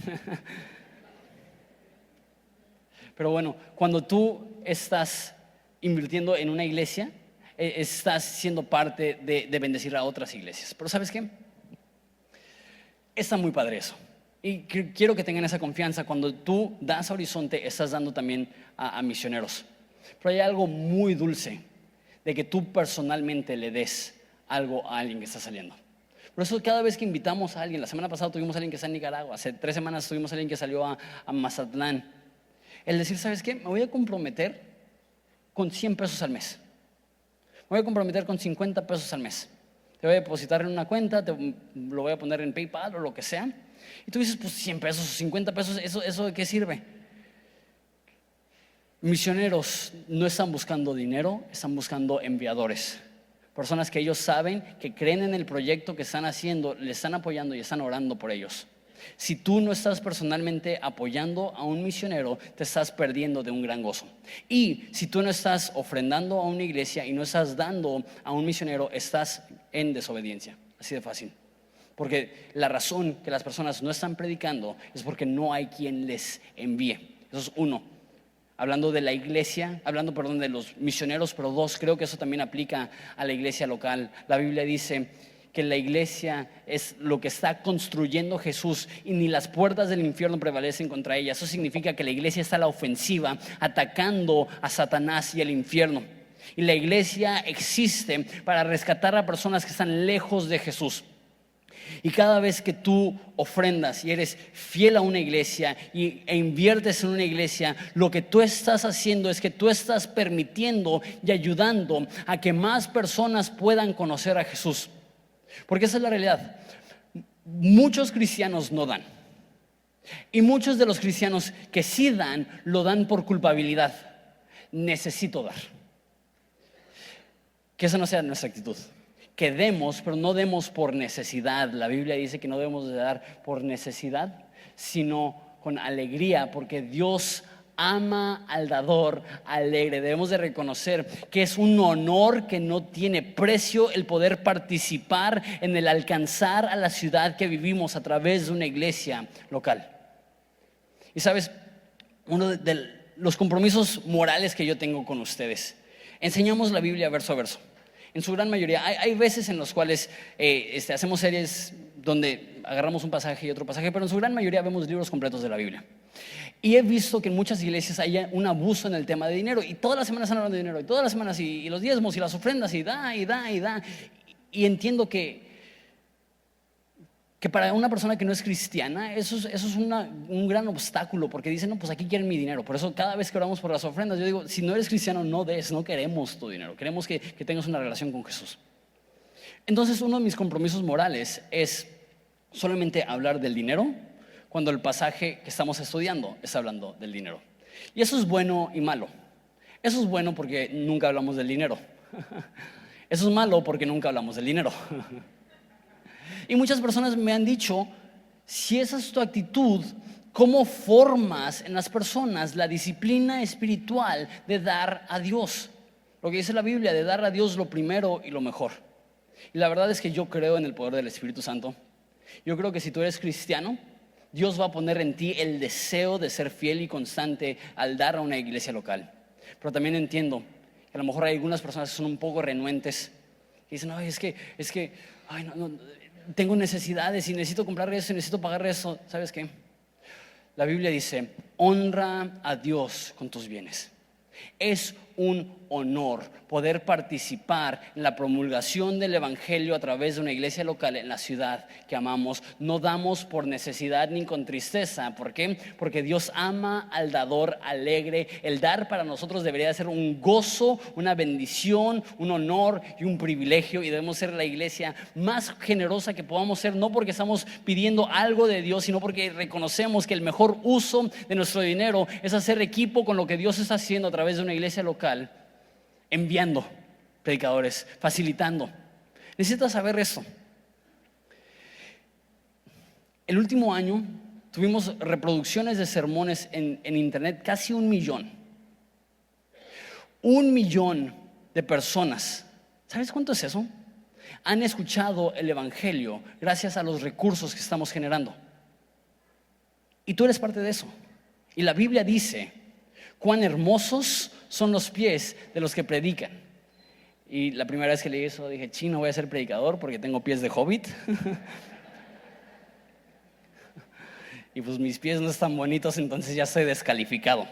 Pero bueno, cuando tú estás invirtiendo en una iglesia, estás siendo parte de bendecir a otras iglesias. Pero ¿sabes qué? Está muy padre eso. Y quiero que tengan esa confianza. Cuando tú das a Horizonte, estás dando también a misioneros. Pero hay algo muy dulce de que tú personalmente le des algo a alguien que está saliendo. Por eso cada vez que invitamos a alguien, la semana pasada tuvimos a alguien que está en Nicaragua, hace 3 semanas tuvimos a alguien que salió a Mazatlán. El decir, ¿sabes qué? Me voy a comprometer con 100 pesos al mes. Me voy a comprometer con 50 pesos al mes. Te voy a depositar en una cuenta, lo voy a poner en PayPal o lo que sea. Y tú dices, pues 100 pesos o 50 pesos, ¿eso de qué sirve? Misioneros no están buscando dinero, están buscando enviadores. Personas que ellos saben, que creen en el proyecto que están haciendo, le están apoyando y están orando por ellos. Si tú no estás personalmente apoyando a un misionero, te estás perdiendo de un gran gozo. Y si tú no estás ofrendando a una iglesia y no estás dando a un misionero, estás en desobediencia. Así de fácil. Porque la razón que las personas no están predicando es porque no hay quien les envíe. Eso es 1. Hablando de la iglesia, de los misioneros, pero 2, creo que eso también aplica a la iglesia local. La Biblia dice que la iglesia es lo que está construyendo Jesús y ni las puertas del infierno prevalecen contra ella. Eso significa que la iglesia está a la ofensiva, atacando a Satanás y al infierno. Y la iglesia existe para rescatar a personas que están lejos de Jesús. Y cada vez que tú ofrendas y eres fiel a una iglesia e inviertes en una iglesia, lo que tú estás haciendo es que tú estás permitiendo y ayudando a que más personas puedan conocer a Jesús. Porque esa es la realidad. Muchos cristianos no dan. Y muchos de los cristianos que sí dan, lo dan por culpabilidad. Necesito dar. Que esa no sea nuestra actitud. Que demos, pero no demos por necesidad. La Biblia dice que no debemos de dar por necesidad, sino con alegría, porque Dios ama al dador alegre. Debemos de reconocer que es un honor que no tiene precio el poder participar en el alcanzar a la ciudad que vivimos a través de una iglesia local. Y sabes, uno de los compromisos morales que yo tengo con ustedes, enseñamos la Biblia verso a verso. En su gran mayoría, hay veces en los cuales hacemos series donde agarramos un pasaje y otro pasaje, pero en su gran mayoría vemos libros completos de la Biblia. Y he visto que en muchas iglesias hay un abuso en el tema de dinero, y todas las semanas están hablando de dinero, y todas las semanas y los diezmos y las ofrendas, y da. Y entiendo que para una persona que no es cristiana, eso es un gran obstáculo, porque dicen, no, pues aquí quieren mi dinero. Por eso cada vez que oramos por las ofrendas, yo digo, si no eres cristiano, no des, no queremos tu dinero, queremos que tengas una relación con Jesús. Entonces, uno de mis compromisos morales es solamente hablar del dinero cuando el pasaje que estamos estudiando está hablando del dinero. Y eso es bueno y malo. Eso es bueno porque nunca hablamos del dinero. Eso es malo porque nunca hablamos del dinero. Y muchas personas me han dicho, si esa es tu actitud, ¿Cómo formas en las personas la disciplina espiritual de dar a Dios? Lo que dice la Biblia, de dar a Dios lo primero y lo mejor. Y la verdad es que yo creo en el poder del Espíritu Santo. Yo creo que si tú eres cristiano, Dios va a poner en ti el deseo de ser fiel y constante al dar a una iglesia local. Pero también entiendo que a lo mejor hay algunas personas que son un poco renuentes. Y dicen, ay, es que no, tengo necesidades y necesito comprar eso, necesito pagar eso. ¿Sabes qué? La Biblia dice, honra a Dios con tus bienes. Es un honor poder participar en la promulgación del evangelio a través de una iglesia local en la ciudad que amamos. No damos por necesidad ni con tristeza. ¿Por qué? Porque Dios ama al dador alegre. El dar para nosotros debería ser un gozo, una bendición, un honor y un privilegio, y debemos ser la iglesia más generosa que podamos ser, no porque estamos pidiendo algo de Dios, sino porque reconocemos que el mejor uso de nuestro dinero es hacer equipo con lo que Dios está haciendo a través de una iglesia local, enviando predicadores, facilitando. Necesitas saber eso. El último año tuvimos reproducciones de sermones en internet, casi 1 millón. 1 millón de personas. ¿Sabes cuánto es eso? Han escuchado el evangelio gracias a los recursos que estamos generando. Y tú eres parte de eso. Y la Biblia dice, cuán hermosos son los pies de los que predican. Y la primera vez que leí eso dije, no voy a ser predicador porque tengo pies de hobbit. Y pues mis pies no están bonitos, entonces ya estoy descalificado.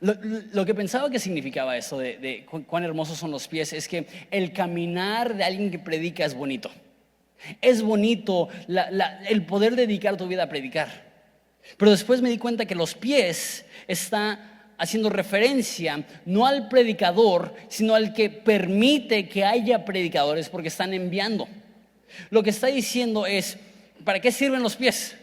Lo que pensaba que significaba eso de cuán hermosos son los pies es que el caminar de alguien que predica es bonito. Es bonito el poder dedicar tu vida a predicar. Pero después me di cuenta que los pies está haciendo referencia no al predicador, sino al que permite que haya predicadores, porque están enviando. Lo que está diciendo es, ¿para qué sirven los pies?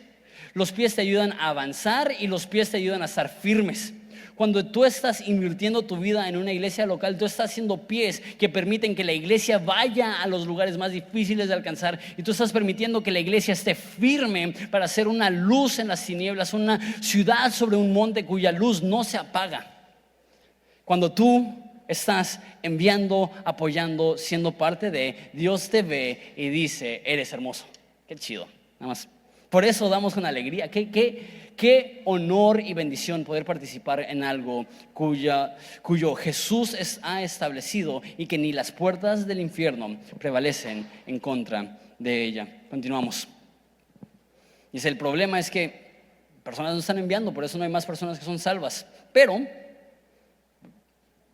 Los pies te ayudan a avanzar y los pies te ayudan a estar firmes. Cuando tú estás invirtiendo tu vida en una iglesia local, tú estás haciendo pies que permiten que la iglesia vaya a los lugares más difíciles de alcanzar, y tú estás permitiendo que la iglesia esté firme para ser una luz en las tinieblas, una ciudad sobre un monte cuya luz no se apaga. Cuando tú estás enviando, apoyando, siendo parte de, Dios te ve y dice, eres hermoso. Qué chido, nada más. Por eso damos con alegría. Qué honor y bendición poder participar en algo cuyo Jesús ha establecido y que ni las puertas del infierno prevalecen en contra de ella. Continuamos. Dice, el problema es que personas no están enviando, por eso no hay más personas que son salvas. Pero,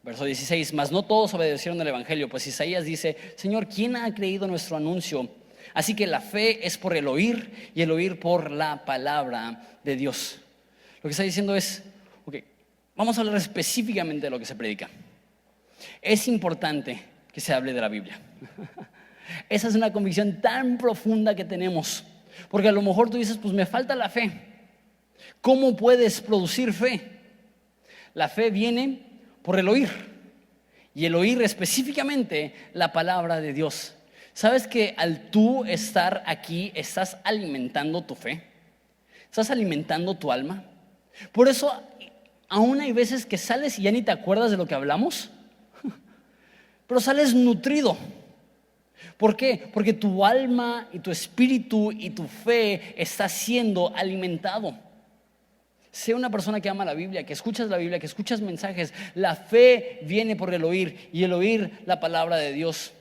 verso 16, mas no todos obedecieron el evangelio, pues Isaías dice, Señor, ¿quién ha creído nuestro anuncio? Así que la fe es por el oír y el oír por la palabra de Dios. Lo que está diciendo es, vamos a hablar específicamente de lo que se predica. Es importante que se hable de la Biblia. Esa es una convicción tan profunda que tenemos. Porque a lo mejor tú dices, pues me falta la fe. ¿Cómo puedes producir fe? La fe viene por el oír. Y el oír específicamente la palabra de Dios. ¿Sabes que al tú estar aquí estás alimentando tu fe? ¿Estás alimentando tu alma? Por eso aún hay veces que sales y ya ni te acuerdas de lo que hablamos, pero sales nutrido. ¿Por qué? Porque tu alma y tu espíritu y tu fe está siendo alimentado. Sé una persona que ama la Biblia, que escuchas la Biblia, que escuchas mensajes. La fe viene por el oír y el oír la palabra de Dios.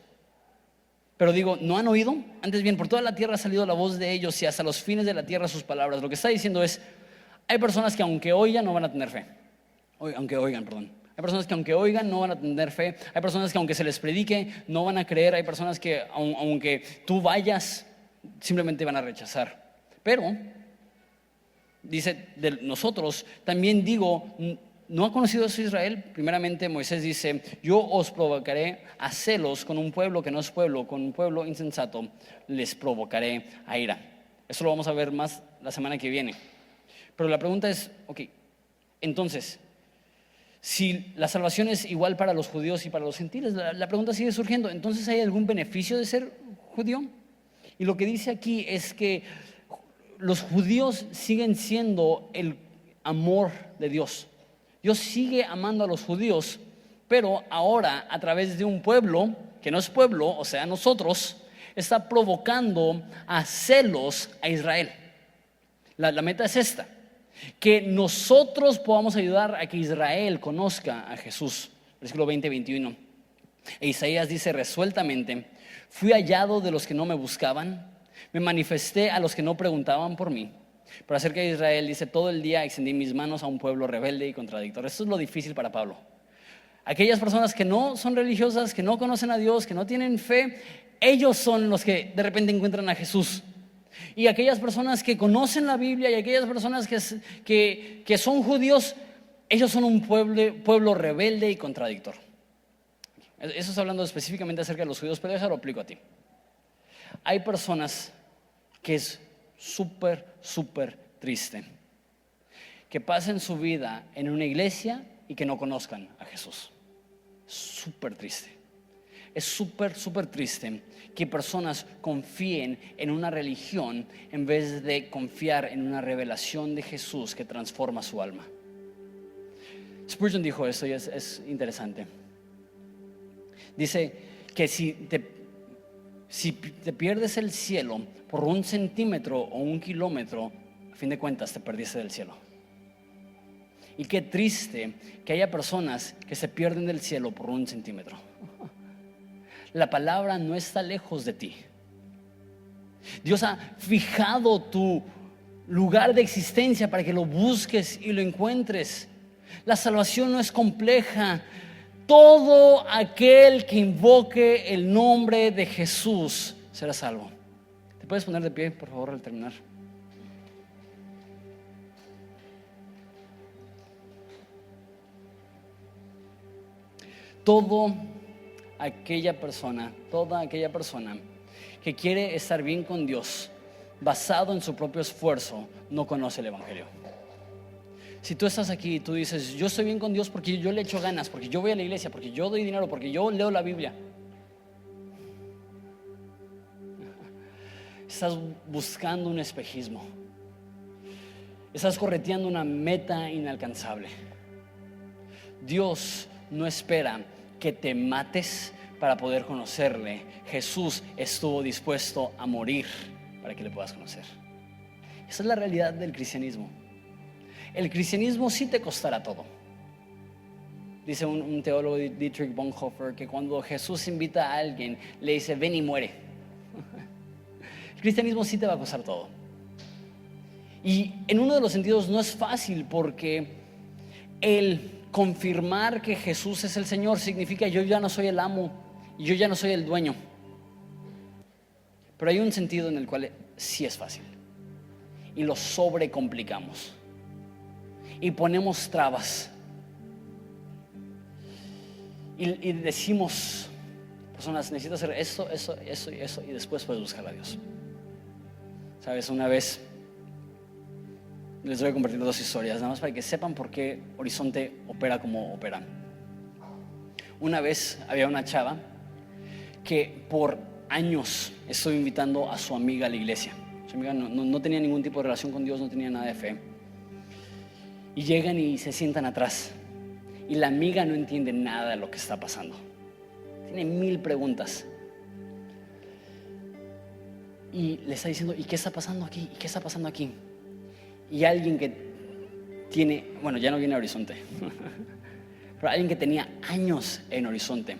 Pero digo, ¿no han oído? Antes bien, por toda la tierra ha salido la voz de ellos y hasta los fines de la tierra sus palabras. Lo que está diciendo es, hay personas que aunque oigan no van a tener fe. Hay personas que aunque oigan no van a tener fe. Hay personas que aunque se les predique no van a creer. Hay personas que aunque tú vayas simplemente van a rechazar. Pero, dice de nosotros, también digo, ¿no ha conocido eso Israel? Primeramente Moisés dice, yo os provocaré a celos con un pueblo que no es pueblo, con un pueblo insensato les provocaré a ira. Eso lo vamos a ver más la semana que viene. Pero la pregunta es, entonces, si la salvación es igual para los judíos y para los gentiles, la pregunta sigue surgiendo, ¿entonces hay algún beneficio de ser judío? Y lo que dice aquí es que los judíos siguen siendo el amor de Dios. Dios sigue amando a los judíos, pero ahora a través de un pueblo que no es pueblo, o sea, nosotros, está provocando a celos a Israel. La meta es esta: que nosotros podamos ayudar a que Israel conozca a Jesús. Versículo 20-21. E Isaías dice resueltamente: fui hallado de los que no me buscaban, me manifesté a los que no preguntaban por mí. Pero acerca de Israel dice: todo el día extendí mis manos a un pueblo rebelde y contradictor. Esto es lo difícil para Pablo. Aquellas personas que no son religiosas, que no conocen a Dios, que no tienen fe, ellos son los que de repente encuentran a Jesús. Y aquellas personas que conocen la Biblia y aquellas personas que son judíos, ellos son un pueblo rebelde y contradictor. Eso está hablando específicamente acerca de los judíos, pero eso lo aplico a ti. Hay personas que es súper triste que pasen su vida en una iglesia y que no conozcan a Jesús. Súper triste. Es súper triste que personas confíen en una religión en vez de confiar en una revelación de Jesús que transforma su alma. Spurgeon dijo esto y es interesante. Dice que si te pierdes el cielo por 1 centímetro o 1 kilómetro, a fin de cuentas te perdiste del cielo. Y qué triste que haya personas que se pierden del cielo por 1 centímetro. La palabra no está lejos de ti. Dios ha fijado tu lugar de existencia para que lo busques y lo encuentres. La salvación no es compleja. Todo aquel que invoque el nombre de Jesús será salvo. ¿Te puedes poner de pie, por favor, al terminar? Toda aquella persona que quiere estar bien con Dios basado en su propio esfuerzo no conoce el Evangelio. Si tú estás aquí y tú dices: yo estoy bien con Dios porque yo le echo ganas, porque yo voy a la iglesia, porque yo doy dinero, porque yo leo la Biblia, estás buscando un espejismo, estás correteando una meta inalcanzable. Dios no espera que te mates para poder conocerle. Jesús estuvo dispuesto a morir para que le puedas conocer. Esa es la realidad del cristianismo. El cristianismo sí te costará todo. Dice un teólogo, Dietrich Bonhoeffer, que cuando Jesús invita a alguien, le dice: ven y muere. El cristianismo sí te va a costar todo. Y en uno de los sentidos no es fácil, porque el confirmar que Jesús es el Señor significa: yo ya no soy el amo y yo ya no soy el dueño. Pero hay un sentido en el cual sí es fácil y lo sobrecomplicamos y ponemos trabas y decimos: personas, necesito hacer esto y eso, y después puedes buscar a Dios. Sabes, una vez les voy a compartir 2 historias, nada más para que sepan por qué Horizonte opera como opera. Una vez había una chava que por años estuvo invitando a su amiga a la iglesia. Su amiga no tenía ningún tipo de relación con Dios, no tenía nada de fe. Y llegan y se sientan atrás. Y la amiga no entiende nada de lo que está pasando. Tiene 1000 preguntas. Y le está diciendo: ¿y qué está pasando aquí? ¿Y qué está pasando aquí? Y alguien que tiene, bueno, ya no viene a Horizonte, pero alguien que tenía años en Horizonte,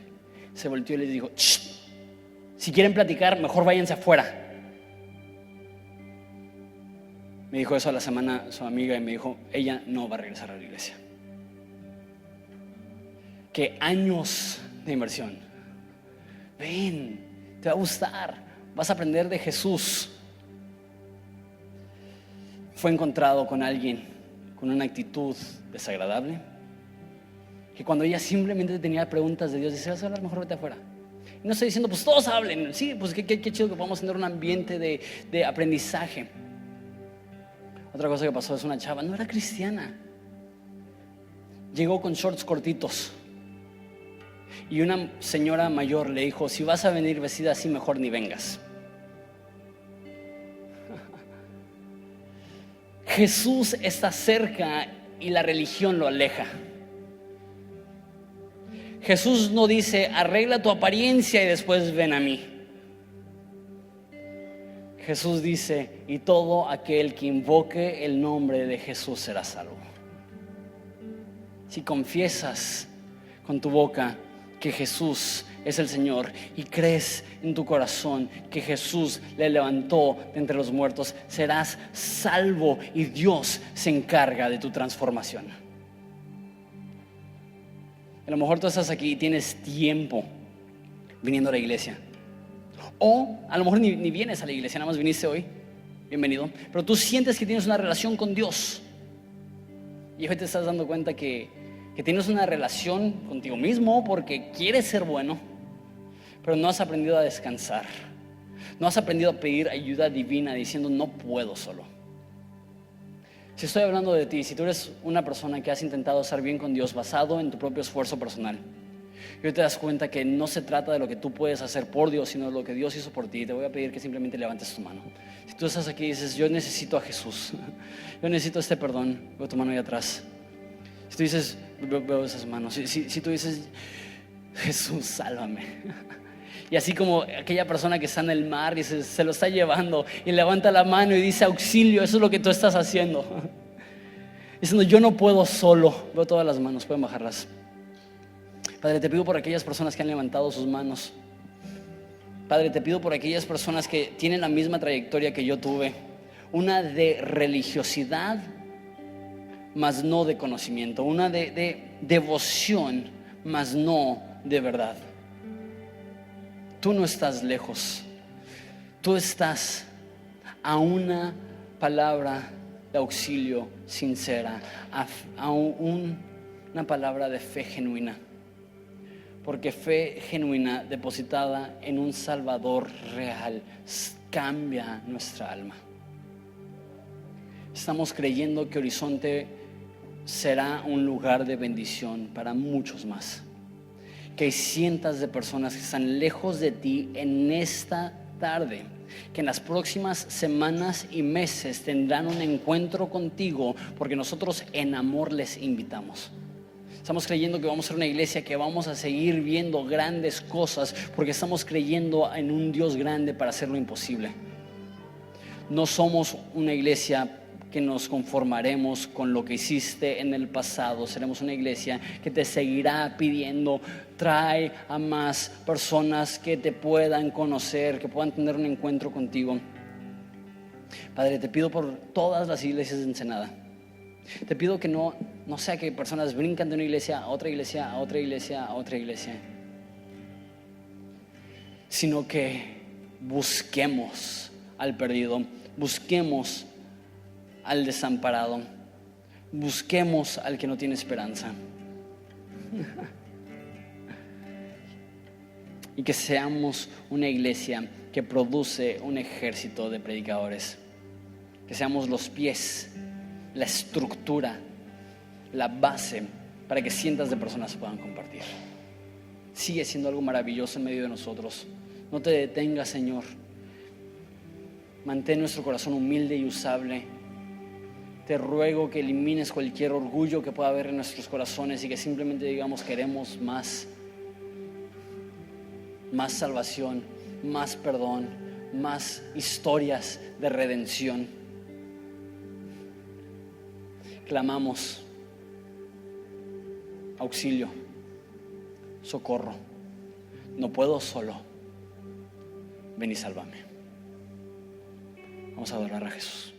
se volteó y les dijo: si quieren platicar, mejor váyanse afuera. Me dijo eso a la semana su amiga y me dijo: ella no va a regresar a la iglesia. Que años de inversión. Ven, te va a gustar, vas a aprender de Jesús. Fue encontrado con alguien con una actitud desagradable, que cuando ella simplemente tenía preguntas de Dios, dice: vas a hablar, mejor vete afuera. Y no estoy diciendo: pues todos hablen. Sí, pues qué chido que podamos tener un ambiente de aprendizaje. Otra cosa que pasó es una chava, no era cristiana, llegó con shorts cortitos y una señora mayor le dijo: si vas a venir vestida así, mejor ni vengas. Jesús está cerca y la religión lo aleja. Jesús no dice, arregla tu apariencia y después ven a mí. Jesús dice, y todo aquel que invoque el nombre de Jesús será salvo. Si confiesas con tu boca que Jesús es el Señor y crees en tu corazón que Jesús le levantó de entre los muertos, serás salvo y Dios se encarga de tu transformación. A lo mejor tú estás aquí y tienes tiempo viniendo a la iglesia, o a lo mejor ni vienes a la iglesia, nada más viniste hoy, bienvenido, pero tú sientes que tienes una relación con Dios y hoy te estás dando cuenta que tienes una relación contigo mismo porque quieres ser bueno, pero no has aprendido a descansar, no has aprendido a pedir ayuda divina diciendo no puedo solo. Si estoy hablando de ti, si tú eres una persona que has intentado estar bien con Dios basado en tu propio esfuerzo personal, y hoy te das cuenta que no se trata de lo que tú puedes hacer por Dios, sino de lo que Dios hizo por ti, te voy a pedir que simplemente levantes tu mano. Si tú estás aquí y dices, yo necesito a Jesús, yo necesito este perdón, veo tu mano ahí atrás. Si tú dices, veo esas manos, si tú dices, Jesús, sálvame. Y así como aquella persona que está en el mar y se lo está llevando y levanta la mano y dice auxilio, eso es lo que tú estás haciendo. Diciendo, yo no puedo solo. Veo todas las manos, pueden bajarlas. Padre, te pido por aquellas personas que han levantado sus manos. Padre, te pido por aquellas personas que tienen la misma trayectoria que yo tuve. Una de religiosidad, mas no de conocimiento. Una de devoción, mas no de verdad. Tú no estás lejos. Tú estás a una palabra de auxilio sincera, a una palabra de fe genuina. Porque fe genuina depositada en un Salvador real cambia nuestra alma. Estamos creyendo que Horizonte será un lugar de bendición para muchos más. Que hay cientos de personas que están lejos de ti en esta tarde, que en las próximas semanas y meses tendrán un encuentro contigo porque nosotros en amor les invitamos. Estamos creyendo que vamos a ser una iglesia que vamos a seguir viendo grandes cosas porque estamos creyendo en un Dios grande para hacer lo imposible. No somos una iglesia que nos conformaremos con lo que hiciste en el pasado. Seremos una iglesia que te seguirá pidiendo, trae a más personas que te puedan conocer, que puedan tener un encuentro contigo. Padre, te pido por todas las iglesias de Ensenada. Te pido que no sea que personas brincan de una iglesia a otra iglesia, a otra iglesia, a otra iglesia, sino que busquemos al perdido, busquemos al desamparado, busquemos al que no tiene esperanza. Y que seamos una iglesia que produce un ejército de predicadores. Que seamos los pies, la estructura, la base para que cientos de personas puedan compartir. Sigue siendo algo maravilloso en medio de nosotros. No te detengas, Señor. Mantén nuestro corazón humilde y usable. Te ruego que elimines cualquier orgullo que pueda haber en nuestros corazones y que simplemente digamos queremos más salvación, más perdón, más historias de redención. Clamamos auxilio, socorro. No puedo solo. Ven y sálvame. Vamos a adorar a Jesús.